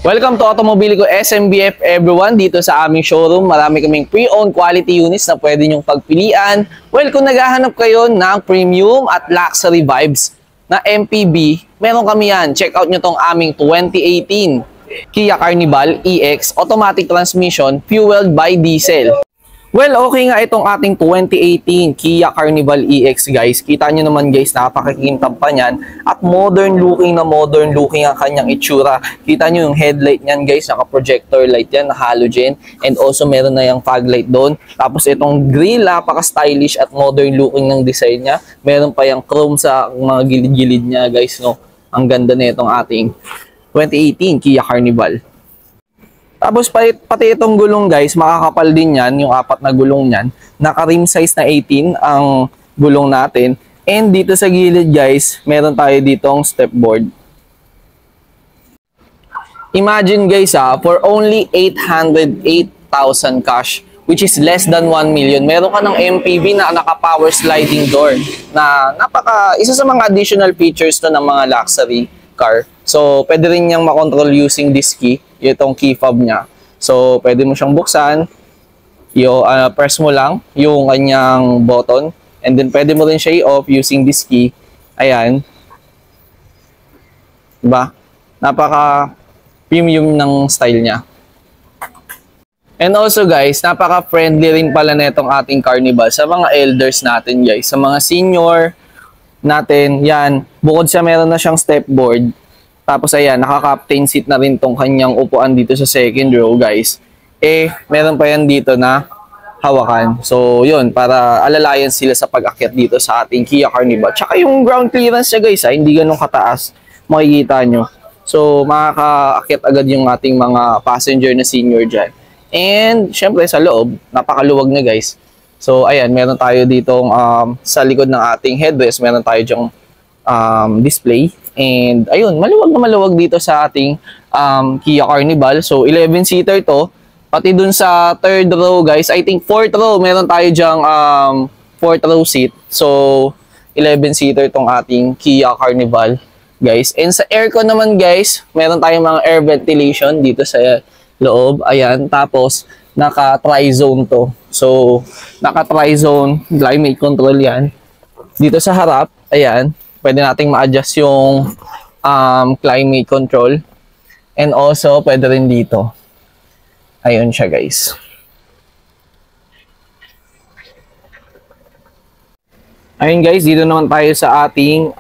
Welcome to Automobilico SMBF everyone. Dito sa aming showroom, marami kaming pre-owned quality units na pwede nyong pagpilian. Well, kung naghahanap kayo ng premium at luxury vibes na MPV, meron kami yan. Check out nyo tong aming 2018 Kia Carnival EX automatic transmission fueled by diesel. Well, okay nga itong ating 2018 Kia Carnival EX guys. Kita nyo naman guys, napakakintab pa niyan. At modern looking ang kanyang itsura. Kita nyo yung headlight niyan guys, naka-projector light yan, na halogen. And also meron na yung fog light doon. Tapos itong grill, napaka-stylish at modern looking ng design niya. Meron pa yung chrome sa mga gilid-gilid niya guys, no. Ang ganda na itong ating 2018 Kia Carnival. Tapos pati itong gulong guys, makakapal din yan, yung apat na gulong niyan. Naka-rim size na 18 ang gulong natin. And dito sa gilid guys, meron tayo ditong step board. Imagine guys for only 808,000 cash, which is less than 1 million, meron ka ng MPV na naka-power sliding door na isa sa mga additional features to ng mga luxury car. So, pwede rin niyang makontrol using this key, itong key fob niya. So, pwede mo siyang buksan, press mo lang yung kanyang button, and then pwede mo rin siya i-off using this key. Ayan. Diba? Napaka-premium ng style niya. And also guys, napaka-friendly rin pala na itong ating Carnival sa mga elders natin guys. Sa mga senior natin, yan. Bukod sa meron na siyang step board, tapos ayan, naka-captain seat na rin tong kanyang upuan dito sa second row guys. Meron pa yan dito na hawakan. So yun, para alalayan sila sa pag-akyat dito sa ating Kia Carnival. Tsaka yung ground clearance niya guys, hindi ganun kataas, makikita nyo. So makaka-akyat agad yung ating mga passenger na senior dyan. And syempre sa loob, napakaluwag na guys. So ayan, meron tayo ditong sa likod ng ating headrest, meron tayo dyang display. And ayun, maluwag na maluwag dito sa ating Kia Carnival. So 11-seater to. Pati dun sa third row guys, I think fourth row, meron tayo dyang fourth row seat. So 11-seater tong ating Kia Carnival guys. And sa aircon naman guys, meron tayong mga air ventilation dito sa loob. Ayan, tapos naka-tri-zone to. So, naka-tri-zone, climate control yan. Dito sa harap, ayan, pwede nating ma-adjust yung climate control. And also, pwede rin dito. Ayun siya, guys. Ayun, guys, dito naman tayo sa ating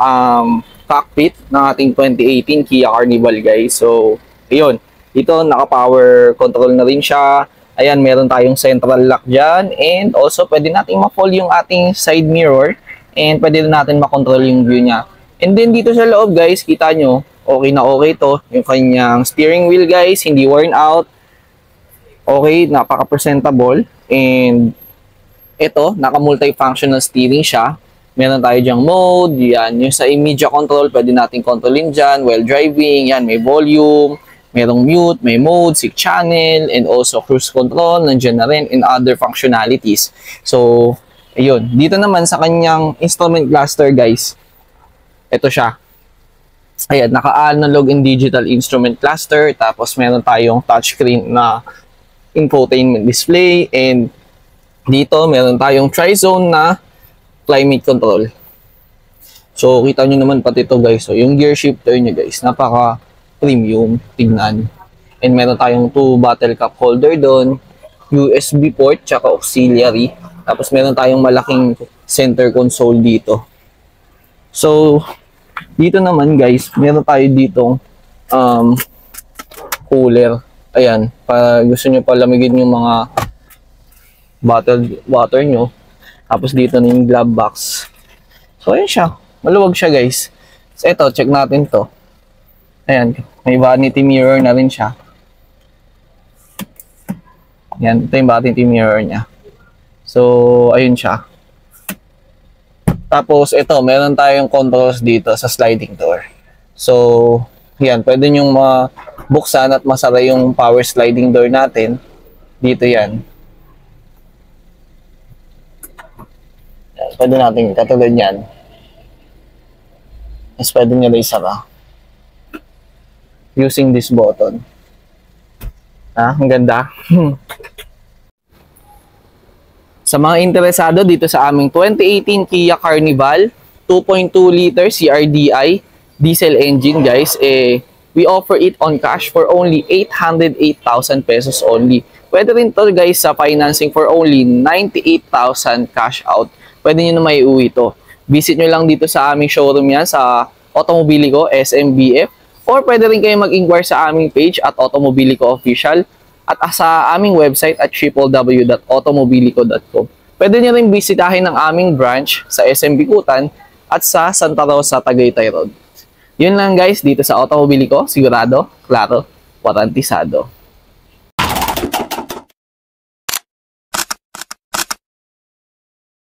cockpit ng ating 2018 Kia Carnival, guys. So, ayun. Dito, naka-power control na rin siya. Ayan, meron tayong central lock dyan. And also, pwede natin ma-fold yung ating side mirror. And pwede rin natin makontrol yung view niya. And then dito sa loob guys, kita nyo, okay na okay to. Yung kanyang steering wheel guys, hindi worn out. Okay, napaka-presentable. And ito, naka-multifunctional steering siya. Meron tayo dyang mode. Yan, yung sa media control, pwede natin kontrolin dyan. While driving, yan, may volume. Merong mute, may mode, 6 channel, and also cruise control, nandiyan na rin, and other functionalities. So, ayun. Dito naman sa kanyang instrument cluster, guys, ito siya. Ayan, naka-analog and digital instrument cluster, tapos meron tayong touchscreen na infotainment display, and dito meron tayong tri-zone na climate control. So, kita nyo naman pati ito, guys. So, yung gear shifter nyo, guys, napaka-premium, tignan. And meron tayong 2 bottle cup holder doon, USB port, tsaka auxiliary. Tapos meron tayong malaking center console dito. So, dito naman guys, meron tayo ditong cooler. Ayan, para gusto nyo palamigin yung mga bottled water nyo. Tapos dito na yung glove box. So, ayan siya. Maluwag siya guys. So, ito, check natin to. Ayan, may vanity mirror na rin siya. Yan, ito yung vanity mirror niya. So, ayun siya. Tapos, ito, meron tayong controls dito sa sliding door. So, yan, pwede nyong mabuksan at masara yung power sliding door natin. Dito yan. Pwede natin katulad yan. Mas pwede nyo na isara using this button. Ah, ang ganda. Sa mga interesado dito sa aming 2018 Kia Carnival 2.2 liter CRDI diesel engine guys, we offer it on cash for only 808,000 pesos only. Pwede rin to guys sa financing for only 98,000 cash out. Pwede nyo na may uwi ito. Visit nyo lang dito sa aming showroom yan sa Automobilico SMBF, or pwede rin kayo mag-inquire sa aming page at Automobilico Official at sa aming website at www.automobilico.com. Pwede nyo rin bisitahin ang aming branch sa SM Bikutan at sa Santa Rosa, Tagaytay Road. Yun lang guys dito sa Automobilico, sigurado, klaro, warantisado.